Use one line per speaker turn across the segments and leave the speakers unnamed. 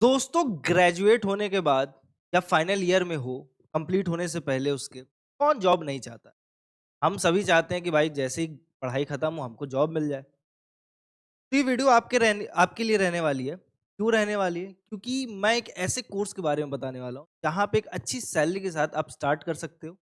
दोस्तों ग्रेजुएट होने के बाद या फाइनल ईयर में हो, कंप्लीट होने से पहले उसके, कौन जॉब नहीं चाहता? हम सभी चाहते हैं कि भाई जैसे ही पढ़ाई खत्म हो हमको जॉब मिल जाए। तो ये वीडियो आपके लिए रहने वाली है। क्यों रहने वाली है? क्योंकि मैं एक ऐसे कोर्स के बारे में बताने वाला हूँ, जहाँ पे एक अच्छी सैलरी के साथ आप स्टार्ट कर सकते हो।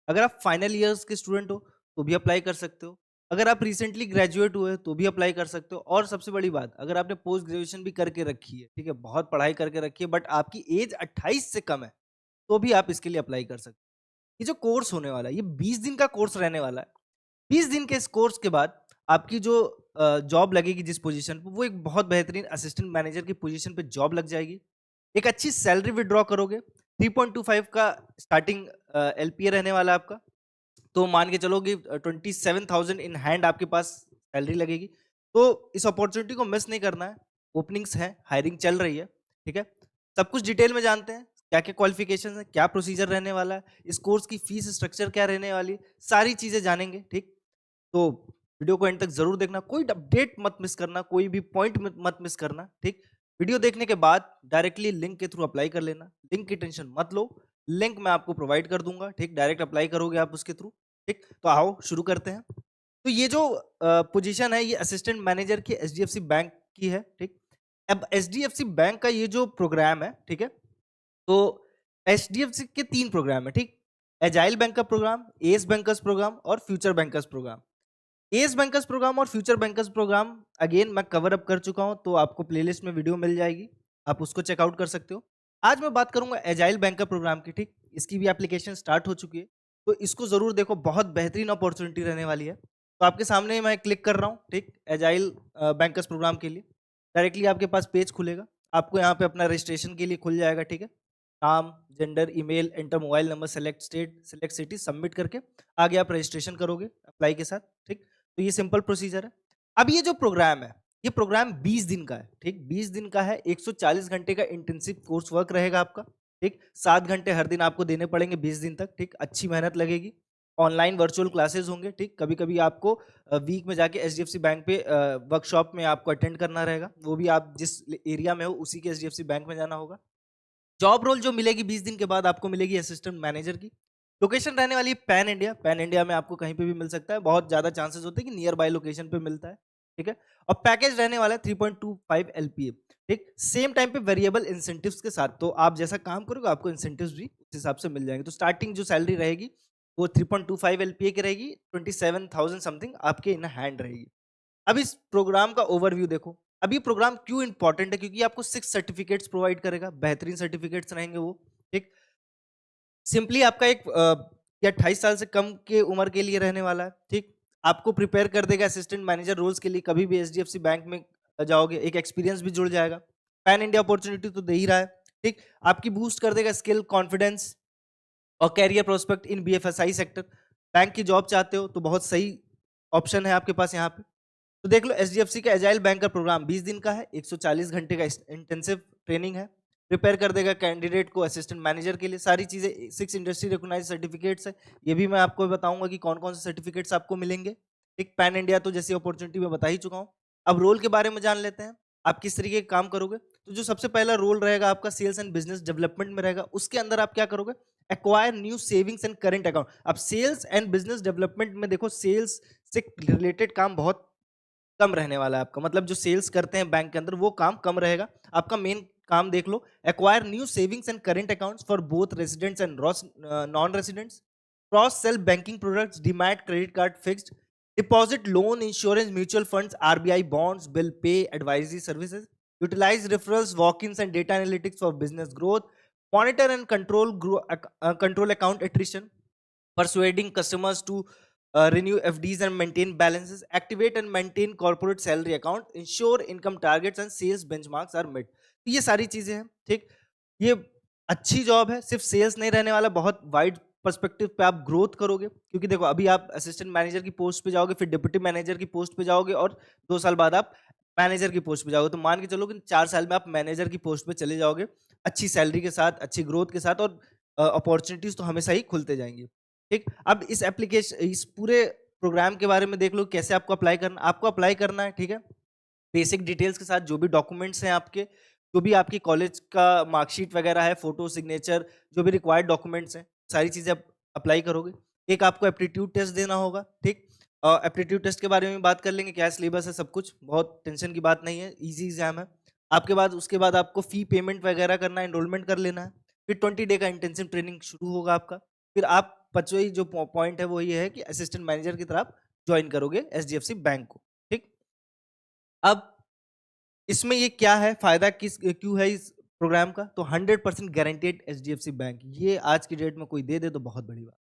अगर आप फाइनल ईयर्स के स्टूडेंट हो, तो भी अप्लाई कर सकते हो। अगर आप रिसेंटली ग्रेजुएट हुए, तो भी अप्लाई कर सकते हो और सबसे बड़ी बात, अगर आपने पोस्ट ग्रेजुएशन भी करके रखी है, ठीक है, बहुत पढ़ाई करके रखी है बट आपकी एज 28 से कम है, तो भी आप इसके लिए अप्लाई कर सकते हो। ये जो कोर्स होने वाला है, ये 20 दिन का कोर्स रहने वाला है। 20 दिन के इस कोर्स के बाद आपकी जो जॉब लगेगी जिस पोजीशन पे, वो एक बहुत बेहतरीन असिस्टेंट मैनेजर की पोजीशन पे जॉब लग जाएगी। एक अच्छी सैलरी विथड्रॉ करोगे। 3.25 का स्टार्टिंग एलपीए रहने वाला है आपका। तो मान के चलो कि 27,000 इन हैंड आपके पास सैलरी लगेगी। तो इस अपॉर्चुनिटी को मिस नहीं करना है। ओपनिंग्स हैं, हायरिंग चल रही है, ठीक है? सब कुछ डिटेल में जानते हैं, क्या-क्या क्वालिफिकेशंस है, क्या प्रोसीजर रहने वाला है, इस कोर्स की फीस स्ट्रक्चर क्या रहने वाली है, सारी चीज़ें जानेंगे, ठीक? तो वीडियो को एंड तक ज़रूर देखना, कोई अपडेट मत मिस करना, कोई भी पॉइंट मत मिस करना, ठीक? वीडियो देखने के बाद डायरेक्टली लिंक के थ्रू अप्लाई कर लेना, लिंक की टेंशन मत लो, लिंक मैं आपको प्रोवाइड कर दूँगा, ठीक? डायरेक्ट अप्लाई करोगे आप उसके थ्रू, ठीक? तो आओ शुरू करते हैं। तो ये जो पोजीशन है ये असिस्टेंट मैनेजर की एचडीएफसी बैंक की है, ठीक? अब एचडीएफसी बैंक का ये जो प्रोग्राम है, ठीक है? तो एचडीएफसी के 3 प्रोग्राम है, ठीक? एजाइल बैंक का प्रोग्राम, एस बैंकर्स प्रोग्राम और future bankers program. Ace bankers program और फ्यूचर बैंकर्स प्रोग्राम अगेन मैं कवर अप कर चुका हूं, तो आपको प्लेलिस्ट में वीडियो मिल जाएगी, आप उसको चेकआउट कर सकते हो। आज मैं बात करूंगा एजाइल बैंकर प्रोग्राम की, ठीक? इसकी भी एप्लीकेशन स्टार्ट हो चुकी है, तो इसको जरूर देखो, बहुत बेहतरीन अपॉर्चुनिटी रहने वाली है। तो आपके सामने मैं क्लिक कर रहा हूँ, ठीक, एजाइल बैंकर्स प्रोग्राम के लिए। डायरेक्टली आपके पास पेज खुलेगा, आपको यहाँ पे अपना रजिस्ट्रेशन के लिए खुल जाएगा, ठीक है? नाम, gender, email, enter mobile number, select state, select city, submit करके आगे आप रजिस्ट्रेशन करोगे अप्लाई के साथ, ठीक? तो ये सिंपल प्रोसीजर है। अब ये जो प्रोग्राम है, ये प्रोग्राम 20 दिन का है, ठीक? 20 दिन का है, 140 घंटे का इंटेंसिव कोर्स वर्क रहेगा आपका, ठीक? 7 घंटे हर दिन आपको देने पड़ेंगे 20 दिन तक, ठीक? अच्छी मेहनत लगेगी। ऑनलाइन वर्चुअल क्लासेस होंगे, ठीक? कभी-कभी आपको वीक में जाके एचडीएफसी बैंक पे वर्कशॉप में आपको अटेंड करना रहेगा। वो भी आप जिस एरिया में हो उसी के एचडीएफसी बैंक में जाना होगा। जॉब रोल जो मिलेगी 20 दिन के बाद आपको मिलेगी असिस्टेंट मैनेजर की। लोकेशन रहने वाली है पैन इंडिया। पैन इंडिया में आपको कहीं पे भी मिल सकता है। बहुत ज़्यादा चांसेस होते हैं कि नियर बाय लोकेशन पे मिलता है। ठीक है? और पैकेज रहने वाला है 3.25 एलपीए। ठीक? सेम टाइम पे वेरिएबल इंसेंटिव्स के साथ। तो आप जैसा काम करोगे आपको इंसेंटिव्स भी उस हिसाब से मिल जाएंगे। तो स्टार्टिंग जो सैलरी रहेगी वो 3.25 एलपीए की रहेगी। 27,000 समथिंग आपके इन हैंड रहेगी। अब इस प्रोग्राम का ओवरव्यू देखो। अब ये प्रोग्राम क्यों इंपॉर्टेंट है? क्योंकि आपको 6 सर्टिफिकेट्स प्रोवाइड करेगा। बेहतरीन सर्टिफिकेट्स रहेंगे वो, ठीक? सिंपली आपका एक ये 28 साल से कम के उम्र के लिए रहने वाला है, ठीक? आपको प्रिपेयर कर देगा असिस्टेंट मैनेजर रोल्स के लिए, कभी भी एचडीएफसी बैंक में जाओगे, एक एक्सपीरियंस भी जुड़ जाएगा। पैन इंडिया अपॉर्चुनिटी तो दे ही रहा है, ठीक? आपकी बूस्ट कर देगा स्किल, कॉन्फिडेंस और कैरियर प्रोस्पेक्ट इन बीएफएसआई सेक्टर। बैंक की जॉब चाहते हो तो बहुत सही ऑप्शन है आपके पास यहाँ पे। तो देख लो एचडीएफसी का एजाइल बैंकर प्रोग्राम 20 दिन का है, 140 घंटे का इंटेंसिव ट्रेनिंग है। प्रिपेयर कर देगा कैंडिडेट को असिस्टेंट मैनेजर के लिए। सारी चीजें 6 इंडस्ट्री रिकॉग्नाइज्ड सर्टिफिकेट्स है। ये भी मैं आपको बताऊंगा कि कौन कौन से सर्टिफिकेट्स आपको मिलेंगे। एक पैन इंडिया तो जैसी अपॉर्चुनिटी मैं बता ही चुका हूँ। अब रोल के बारे में जान लेते हैं, आप किस तरीके का काम करोगे। तो जो सबसे पहला रोल रहेगा आपका सेल्स एंड बिजनेस डेवलपमेंट में रहेगा। उसके अंदर आप क्या करोगे? Acquire new savings and current account. अब सेल्स एंड बिजनेस डेवलपमेंट में देखो, सेल्स से रिलेटेड काम बहुत कम रहने वाला है आपका। मतलब जो सेल्स करते हैं बैंक के अंदर वो काम कम रहेगा। आपका मेन काम देख लो, acquire new savings and current accounts for both residents and non residents, cross sell banking products, demat, credit card, fixed deposit, loan, insurance, mutual funds, RBI bonds, bill pay, advisory services, utilise referrals, walk-ins and data analytics for business growth, monitor and control account attrition, persuading customers to renew FDs and maintain balances, activate and maintain corporate salary account, ensure income targets and sales benchmarks are met। तो ये सारी चीजें हैं, ठीक? ये अच्छी job है, सिर्फ सेल्स नहीं रहने वाला, बहुत वाइड पर्सपेक्टिव पे आप ग्रोथ करोगे। क्योंकि देखो अभी आप असिस्टेंट मैनेजर की पोस्ट पे जाओगे, फिर डिप्टी मैनेजर की पोस्ट पे जाओगे और 2 साल बाद आप मैनेजर की पोस्ट पे जाओगे। तो मान के चलो कि 4 साल में आप मैनेजर की पोस्ट पे चले जाओगे, अच्छी सैलरी के साथ, अच्छी ग्रोथ के साथ, और अपॉर्चुनिटीज तो हमेशा ही खुलते जाएंगी, ठीक? अब इस पूरे प्रोग्राम के बारे में देख लो, कैसे आपको अप्लाई करना है, ठीक है? बेसिक डिटेल्स के साथ जो भी डॉक्यूमेंट्स हैं आपके जो भी आपकी कॉलेज का मार्कशीट वगैरह है, फोटो, सिग्नेचर, जो भी रिक्वायर्ड डॉक्यूमेंट्स हैं, सारी चीज़ें आप अप्लाई करोगे। एक आपको एप्टीट्यूड टेस्ट देना होगा, ठीक? एप्टीट्यूड टेस्ट के बारे में बात कर लेंगे, क्या सिलेबस है, सब कुछ, बहुत टेंशन की बात नहीं है, ईज़ी एग्ज़ाम है। आपके बाद उसके बाद आपको फ़ी पेमेंट वगैरह करना है, एनरोलमेंट कर लेना है। फिर 20 डे का इंटेंसिव ट्रेनिंग शुरू होगा आपका। फिर आप 5वां जो पॉइंट है वो ये है कि असिस्टेंट मैनेजर की तरह आप जॉइन करोगे एचडीएफसी बैंक को, ठीक? अब इसमें ये क्या है, फ़ायदा किस क्यों है इस प्रोग्राम का? तो 100% गारंटीड एचडीएफसी बैंक, ये आज की डेट में कोई दे दे तो बहुत बड़ी बात।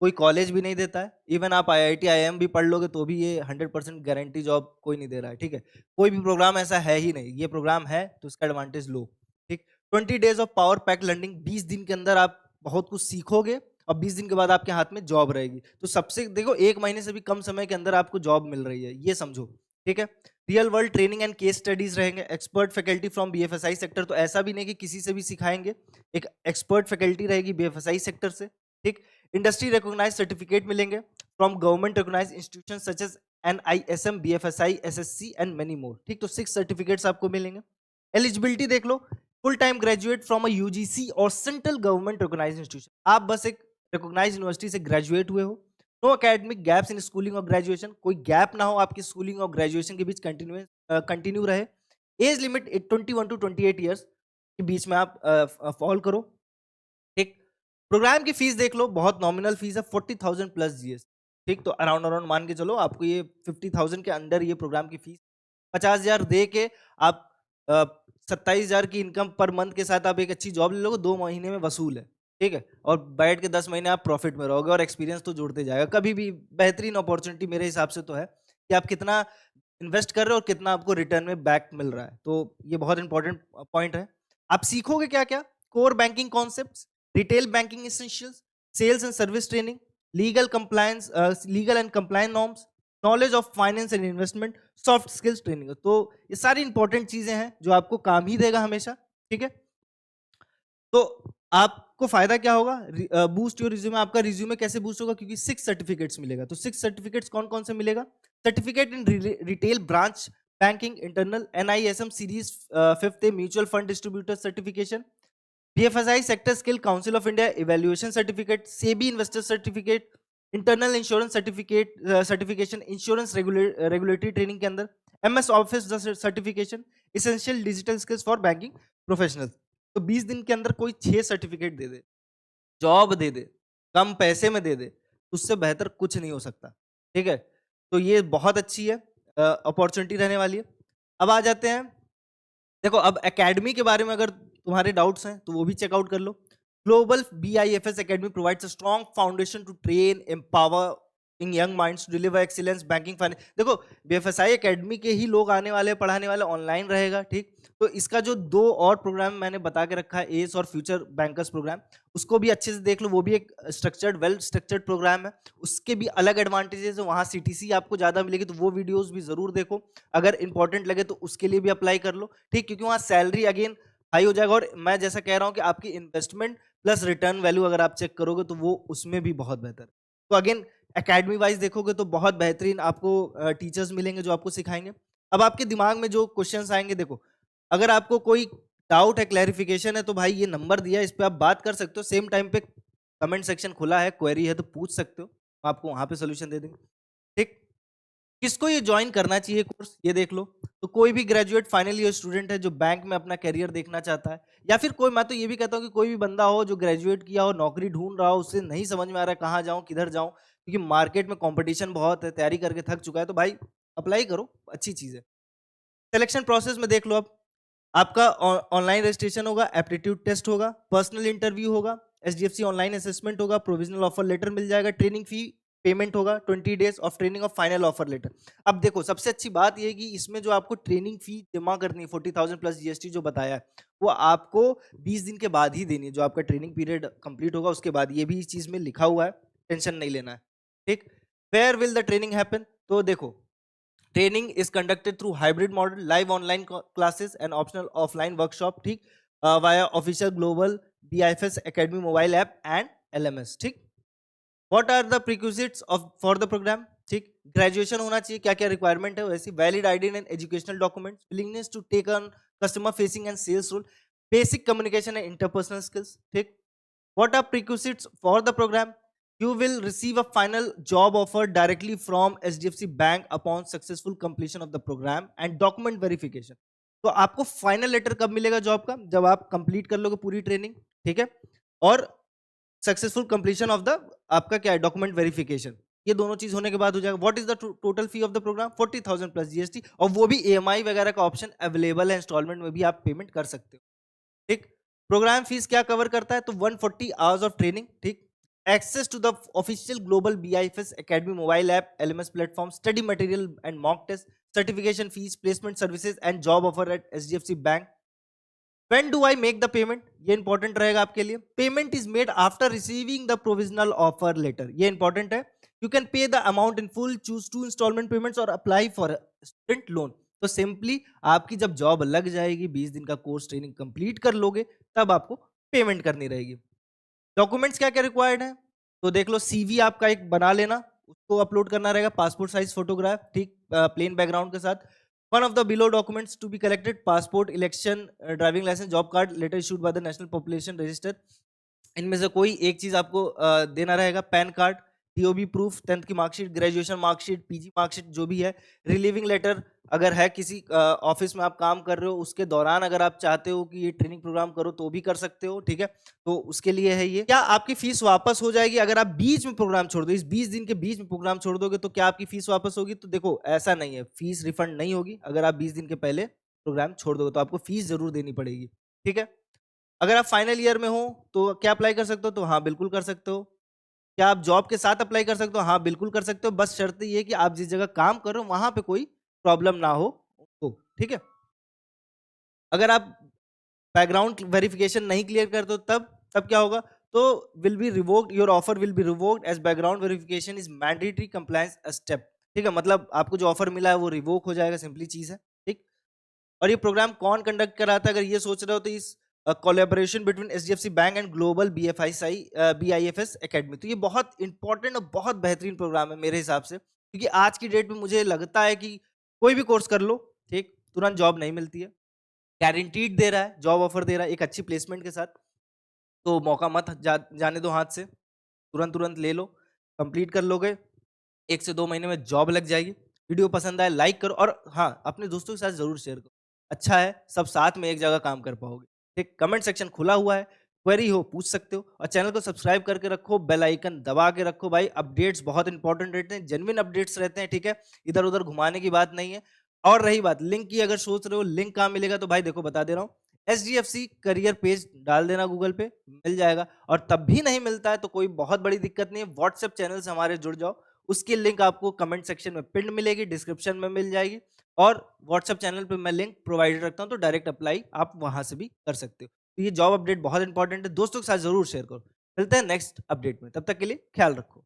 कोई कॉलेज भी नहीं देता है, इवन आप आईआईटी, आईआईएम भी पढ़ लोगे तो भी ये 100% गारंटी जॉब कोई नहीं दे रहा है, ठीक है? कोई भी प्रोग्राम ऐसा है ही नहीं, ये प्रोग्राम है तो इसका एडवांटेज लो, ठीक? 20 days of power pack learning, 20 दिन के अंदर आप बहुत कुछ सीखोगे और 20 दिन के बाद आपके हाथ में जॉब रहेगी। तो सबसे देखो 1 महीने से भी कम समय के अंदर आपको जॉब मिल रही है, ये समझो, ठीक है? Real world training and case studies रहेंगे, expert faculty from BFSI sector, तो ऐसा भी नहीं कि किसी से भी सिखाएंगे, एक एक्सपर्ट फैकल्टी रहेगी बीएफएसआई सेक्टर से, ठीक? इंडस्ट्री रिकॉग्नाइज सर्टिफिकेट मिलेंगे from government recognise institution such as NISM, BFSI, SSC and many more, ठीक? तो 6 सर्टिफिकेट्स आपको मिलेंगे। एलिजिबिलिटी देख लो, full time graduate from a UGC और सेंट्रल गवर्नमेंट रिकॉग्नाइज इंस्टीट्यूशन, आप बस एक रिकॉग्नाइज यूनिवर्सिटी से ग्रेजुएट हुए हो। No academic gaps in schooling और ग्रेजुएशन, कोई गैप ना हो आपकी स्कूलिंग और ग्रेजुएशन के बीच, कंटिन्यू रहे। एज लिमिट 21 टू 28 ईयर्स के बीच में आप फॉल करो, ठीक? प्रोग्राम की फीस देख लो, बहुत नॉमिनल फीस है, 40,000 प्लस जीएसटी, ठीक? तो अराउंड अराउंड मान के चलो आपको ये 50,000 के अंदर ये प्रोग्राम की फीस, 50,000 दे के आप 27,000 की इनकम पर मंथ के साथ आप एक अच्छी जॉब ले लोगे, 2 महीने में वसूल है, ठीक है? और बैठ के 10 महीने आप प्रॉफिट में रहोगे और एक्सपीरियंस तो जुड़ते जाएगा। कभी भी बेहतरीन अपॉर्चुनिटी मेरे हिसाब से तो है कि आप कितना इन्वेस्ट कर रहे हो और कितना आपको रिटर्न में बैक मिल रहा है। तो ये बहुत इंपॉर्टेंट पॉइंट है। आप सीखोगे क्या-क्या? Core banking concepts, retail banking essentials, sales and service training, legal and compliance norms, knowledge of finance and investment, soft skills training. तो ये सारी इंपॉर्टेंट चीजें हैं जो आपको काम ही देगा हमेशा, ठीक है? तो आपको फायदा क्या होगा? बूस्ट योर रिज्यूमे, आपका रिज्यूमे कैसे बूस्ट होगा? क्योंकि 6 सर्टिफिकेट्स मिलेगा। तो 6 सर्टिफिकेट्स कौन-कौन से मिलेगा? Certificate in retail branch banking internal, NISM series 5th a mutual fund distributor certification, BFSI sector skill council of India evaluation certificate, SEBI investor certificate, internal insurance certificate certification insurance regulatory training के अंदर, MS office certification, essential digital skills for banking professionals. तो 20 दिन के अंदर कोई 6 certificate दे दे, job दे दे, कम पैसे में दे दे, उससे बेहतर कुछ नहीं हो सकता, ठीक है? तो ये बहुत अच्छी है, अपॉर्चुनिटी रहने वाली है। अब आ जाते हैं, देखो अब एकेडमी के बारे में अगर तुम्हारे डाउट्स हैं तो वो भी चेकआउट कर लो। Global BIFS academy provides a strong foundation to train empower in young minds to deliver excellence banking finance. देखो बीएफएसआई एकेडमी के ही लोग आने वाले पढ़ाने वाले, ऑनलाइन रहेगा, ठीक? तो इसका जो 2 और प्रोग्राम मैंने बता के रखा है, एस और फ्यूचर बैंकर्स प्रोग्राम, उसको भी अच्छे से देख लो, वो भी एक स्ट्रक्चर्ड वेल स्ट्रक्चर्ड प्रोग्राम है। उसके भी अलग एडवांटेजेस है, वहाँ सीटीसी आपको ज़्यादा मिलेगी, तो वो वीडियोस भी ज़रूर देखो। अगर इंपॉर्टेंट लगे तो उसके लिए भी अप्लाई कर लो, ठीक? क्योंकि वहाँ सैलरी अगेन हाई हो जाएगा, और मैं जैसा कह रहा हूँ कि आपकी इन्वेस्टमेंट प्लस रिटर्न वैल्यू अगर आप चेक करोगे तो वो उसमें भी बहुत बेहतर है। तो अगेन एकेडमी वाइज देखोगे तो बहुत बेहतरीन आपको टीचर्स मिलेंगे जो आपको सिखाएंगे। अब आपके दिमाग में जो क्वेश्चंस आएंगे, देखो अगर आपको कोई डाउट है, क्लैरिफिकेशन है, तो भाई ये नंबर दिया है, इस पे आप बात कर सकते हो। सेम टाइम पे कमेंट सेक्शन खुला है, क्वेरी है तो पूछ सकते हो, आपको वहां पे सोल्यूशन दे देंगे, ठीक? किसको ये ज्वाइन करना चाहिए कोर्स, ये देख लो। तो कोई भी ग्रेजुएट फाइनल ईयर स्टूडेंट है जो बैंक में अपना करियर देखना चाहता है, या फिर कोई, मैं तो ये भी कहता हूँ कि कोई भी बंदा हो जो ग्रेजुएट किया हो, नौकरी ढूंढ रहा हो, उससे नहीं समझ में आ रहा है कहाँ जाऊँ किधर जाऊँ, क्योंकि मार्केट में कंपटीशन बहुत है, तैयारी करके थक चुका है, तो भाई अप्लाई करो, अच्छी चीज़ है। सिलेक्शन प्रोसेस में देख लो, अब आपका ऑनलाइन रजिस्ट्रेशन होगा, एप्टीट्यूड टेस्ट होगा, पर्सनल इंटरव्यू होगा, एचडीएफसी ऑनलाइन असेसमेंट होगा, प्रोविजनल ऑफर लेटर मिल जाएगा, ट्रेनिंग फी पेमेंट होगा, 20 डेज ऑफ ट्रेनिंग और फाइनल ऑफर लेटर। अब देखो सबसे अच्छी बात ये है कि इसमें जो आपको ट्रेनिंग फी जमा करनी है, 40,000 प्लस जीएसटी जो बताया है, वो आपको 20 दिन के बाद ही देनी है, जो आपका ट्रेनिंग पीरियड कंप्लीट होगा उसके बाद। ये भी इस चीज में लिखा हुआ है, टेंशन नहीं लेना है, ठीक? Where will the training happen? तो देखो training is conducted through hybrid model, live online classes and optional offline workshop, ठीक? Via official global BIFS academy mobile app and LMS, ठीक? What are the prerequisites of for the programme? ठीक, graduation होना चाहिए, क्या-क्या requirement है वैसी, valid ID and educational documents, willingness to take on customer facing and sales role, basic communication and interpersonal skills, ठीक। What are prerequisites for the program? You will receive a final job offer directly from HDFC Bank upon successful completion of the program and document verification. तो आपको final letter कब मिलेगा job का? जब आप complete कर लोगे पूरी ट्रेनिंग, ठीक है? और सक्सेसफुल कंप्लीशन ऑफ द आपका क्या है डॉक्यूमेंट वेरिफिकेशन, ये दोनों चीज होने के बाद हो जाएगा। What is the total fee of the program? 40,000 plus GST, और वो भी ईएमआई वगैरह का ऑप्शन अवेलेबल है, इंस्टॉलमेंट में भी आप पेमेंट कर सकते हो, ठीक। प्रोग्राम फीस क्या कवर करता है? तो 140 आवर्स ऑफ ट्रेनिंग, ठीक। Access to the official global BIFS academy mobile app, LMS platform, study material and mock test, certification fees, placement services and job offer at HDFC bank. When do I make the payment? ये important रहेगा आपके लिए। Payment is made after receiving the provisional offer letter, ये important है। You can pay the amount in full, choose to instalment payments और apply for student loan. तो simply आपकी जब जॉब लग जाएगी, 20 दिन का कोर्स ट्रेनिंग कंप्लीट कर लोगे, तब आपको पेमेंट करनी रहेगी। डॉक्यूमेंट्स क्या क्या रिक्वायर्ड है? तो देख लो, सीवी आपका एक बना लेना, उसको अपलोड करना रहेगा, पासपोर्ट साइज फोटोग्राफ, ठीक, प्लेन बैकग्राउंड के साथ। One of the below documents to be collected: passport, election, driving licence, job card, letter issued by the national population register. इनमें से कोई एक चीज आपको देना रहेगा, पैन कार्ड, टीओबी प्रूफ, 10th की marksheet, graduation marksheet, PG marksheet जो भी है, रिलीविंग लेटर अगर है किसी ऑफिस में आप काम कर रहे हो उसके दौरान अगर आप चाहते हो कि ये ट्रेनिंग प्रोग्राम करो तो भी कर सकते हो, ठीक है। तो उसके लिए है ये। क्या आपकी फीस वापस हो जाएगी अगर आप बीच में प्रोग्राम छोड़ दो? इस 20 दिन के बीच में प्रोग्राम छोड़ दोगे तो क्या आपकी फीस वापस होगी? तो देखो, ऐसा नहीं है, फीस रिफंड नहीं होगी। अगर आप 20 दिन के पहले प्रोग्राम छोड़ दोगे तो आपको फीस जरूर देनी पड़ेगी, ठीक है। अगर आप फाइनल ईयर में हो तो क्या अप्लाई कर सकते हो? तो हाँ, बिल्कुल कर सकते हो। क्या आप जॉब के साथ अप्लाई कर सकते हो? हाँ, बिल्कुल कर सकते हो। बस शर्त ये है कि आप जिस जगह काम कर रहे हो वहां पे कोई प्रॉब्लम ना हो, तो ठीक है। अगर आप बैकग्राउंड वेरिफिकेशन नहीं क्लियर करते हो तब तब क्या होगा? तो will be revoked, your offer will be revoked as background verification is mandatory compliance step, ठीक है। मतलब आपको जो ऑफर मिला है वो रिवोक हो जाएगा, सिंपली चीज है, ठीक। और ये प्रोग्राम कौन कंडक्ट कराता है? अगर ये सोच रहे हो तो इस collaboration between HDFC bank and global BIFS academy. तो ये बहुत इंपॉर्टेंट और बहुत बेहतरीन प्रोग्राम है मेरे हिसाब से, क्योंकि आज की डेट में मुझे लगता है कि कोई भी कोर्स कर लो, ठीक, तुरंत जॉब नहीं मिलती है। गारंटीड दे रहा है, जॉब ऑफर दे रहा है एक अच्छी प्लेसमेंट के साथ। तो मौका मत जाने दो हाथ से, तुरंत तुरंत ले लो, कंप्लीट कर लोगे, 1 से 2 महीने में जॉब लग जाएगी। वीडियो पसंद आए लाइक करो, और हाँ, अपने दोस्तों के साथ जरूर शेयर करो। अच्छा है, सब साथ में एक जगह काम कर पाओगे, ठीक। कमेंट सेक्शन खुला हुआ है, क्वेरी हो पूछ सकते हो, और चैनल को सब्सक्राइब करके रखो, बेल आइकन दबा के रखो भाई। अपडेट्स बहुत इंपॉर्टेंट रहते हैं, जेन्युइन अपडेट्स रहते हैं, ठीक है। इधर उधर घुमाने की बात नहीं है। और रही बात लिंक की, अगर सोच रहे हो लिंक कहाँ मिलेगा, तो भाई देखो बता दे रहा हूँ, एचडीएफसी करियर पेज डाल देना गूगल पे, मिल जाएगा। और तब भी नहीं मिलता है तो कोई बहुत बड़ी दिक्कत नहीं है, व्हाट्सएप चैनल से हमारे जुड़ जाओ, उसकी लिंक आपको कमेंट सेक्शन में पिन मिलेगी, डिस्क्रिप्शन में मिल जाएगी। और व्हाट्सएप चैनल पे मैं लिंक प्रोवाइड रखता हूँ, तो डायरेक्ट अप्लाई आप वहां से भी कर सकते हो। तो ये जॉब अपडेट बहुत इंपॉर्टेंट है, दोस्तों के साथ जरूर शेयर करो। मिलते हैं नेक्स्ट अपडेट में, तब तक के लिए ख्याल रखो।